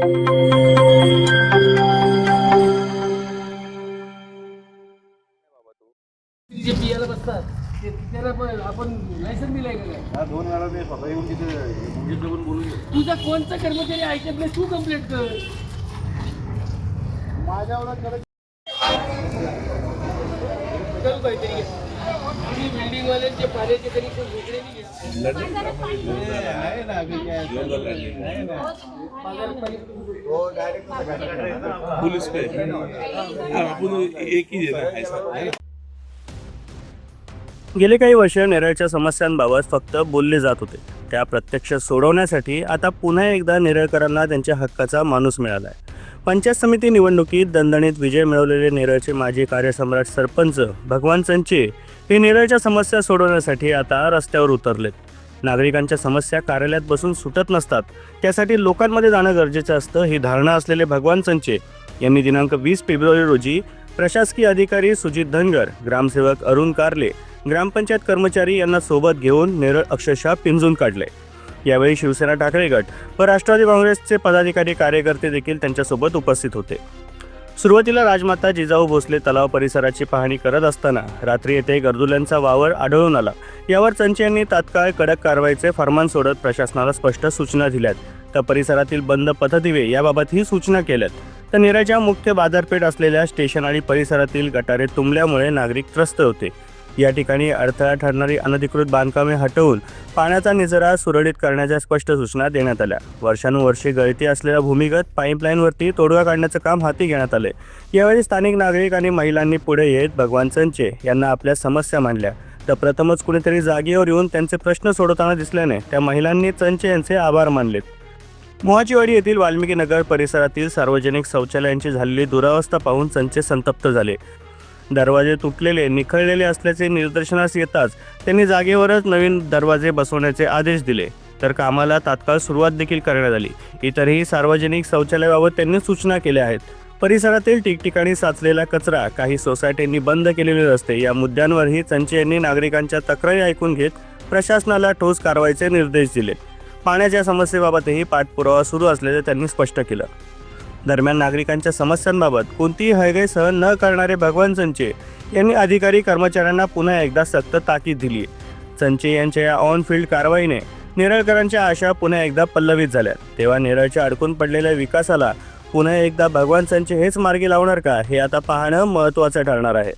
जे पियाला बसतात ते त्याला आपण लायसन दिलंय का काय? हा 2 वेळा मी स्वतः येऊन तिथे मुंगीत जाऊन बोलून घेतो. तुझा कोणता कर्मचारी ऐकत नाही, तू कंप्लेंट कर. माझ्यावर कडक काहीतरी तुम्ही बिल्डिंग वाल्यांचे पाण्याचे कनेक्शन वेगळे नाही घ्या. आहे ना हो डायरेक्ट पुलिस पे आपण एक ही देना ऐसा. गेले काही वर्ष नेरळच्या समस्यांबाबत फक्त बोलले जात होते, त्या प्रत्यक्ष सोडवण्यासाठी आता पुन्हा एकदा नेरळकरांना त्यांच्या हक्काचा माणूस मिळाला आहे. पंचायत समिती निवडणुकीत दणदणीत विजय मिळवलेले नेरळचे माजी कार्यसम्राट सरपंच भगवान चंचे हे नेरळच्या समस्या सोडवण्यासाठी आता रस्त्यावर उतरलेत. नागरिकांच्या समस्या कार्यालयात बसून सुटत नसतात, त्यासाठी लोकांमध्ये जाणं गरजेचं असतं ही धारणा असलेले भगवान चंचे यांनी दिनांक 20 फेब्रुवारी रोजी प्रशासकीय अधिकारी सुजित धनगर, ग्रामसेवक अरुण कारले, ग्रामपंचायत कर्मचारी यांना सोबत घेऊन नेरळ अक्षरशः पिंजून काढले. यावेळी शिवसेना ठाकरे गट व राष्ट्रवादी काँग्रेसचे पदाधिकारी कार्यकर्ते देखील त्यांच्यासोबत उपस्थित होते. सुरुवातीला राजमाता जिजाऊ भोसले तलाव परिसराची पाहणी करत असताना रात्री येथे गर्दुल्यांचा वावर आढळून आला. यावर चंचे यांनी तात्काळ कडक कारवाईचे फरमान सोडत प्रशासनाला स्पष्ट सूचना दिल्यात. त्या परिसरातील बंद पथदिवे याबाबत ही सूचना केल्यात. तर नेरळच्या मुख्य बाजारपेठ असलेल्या स्टेशन आणि परिसरातील गटारे तुंबल्यामुळे नागरिक त्रस्त होते. या ठिकाणी अडथळा ठरणारी अनधिकृत बांधकामे हटवून पाण्याचा निचरा सुरळीत करण्याच्या स्पष्ट सूचना देण्यात आल्या. वर्षानुवर्षे गळती असलेल्या भूमिगत पाईपलाईनवरती तोडगा काढण्याचं काम हाती घेण्यात आले. यावेळी स्थानिक नागरिक आणि महिलांनी पुढे येत भगवान चंचे यांना आपल्या समस्या मांडल्या. तर प्रथमच कुणीतरी जागेवर येऊन त्यांचे प्रश्न सोडवताना दिसल्याने त्या महिलांनी चंचे यांचे आभार मानलेत. मोहाचीवाडी येथील वाल्मिकी नगर परिसरातील सार्वजनिक शौचालयांची झालेली दुरावस्था पाहून चंचे संतप्त झाले. दरवाजे तुटलेले निखळलेले असल्याचे निदर्शनास येताच त्यांनी जागेवरच नवीन दरवाजे बसवण्याचे आदेश दिले. तर कामाला तात्काळ सुरुवात देखील करण्यात आली. इतरही सार्वजनिक शौचालयाबाबत त्यांनी सूचना केल्या आहेत. परिसरातील ठिकठिकाणी साचलेला कचरा, काही सोसायट्यांनी बंद केलेले रस्ते या मुद्द्यांवरही चंचे यांनी नागरिकांच्या तक्रारी ऐकून घेत प्रशासनाला ठोस कारवाईचे निर्देश दिले. पाण्याच्या समस्येबाबतही पाठपुरावा सुरू असल्याचे त्यांनी स्पष्ट केलं. दरम्यान नागरिकांच्या समस्यांबाबत कोणतीही हयगय सहन न करणारे भगवान चंचे यांनी अधिकारी कर्मचाऱ्यांना पुन्हा एकदा सक्त ताकीद दिली. चंचे यांच्या या ऑन फील्ड कारवाईने नेरळकरांच्या आशा पुन्हा एकदा पल्लवित झाल्या. तेव्हा नेरळच्या अडकून पडलेल्या विकासाला पुन्हा एकदा भगवान चंचे हेच मार्गी लावणार का, हे आता पाहणं महत्त्वाचं ठरणार आहे.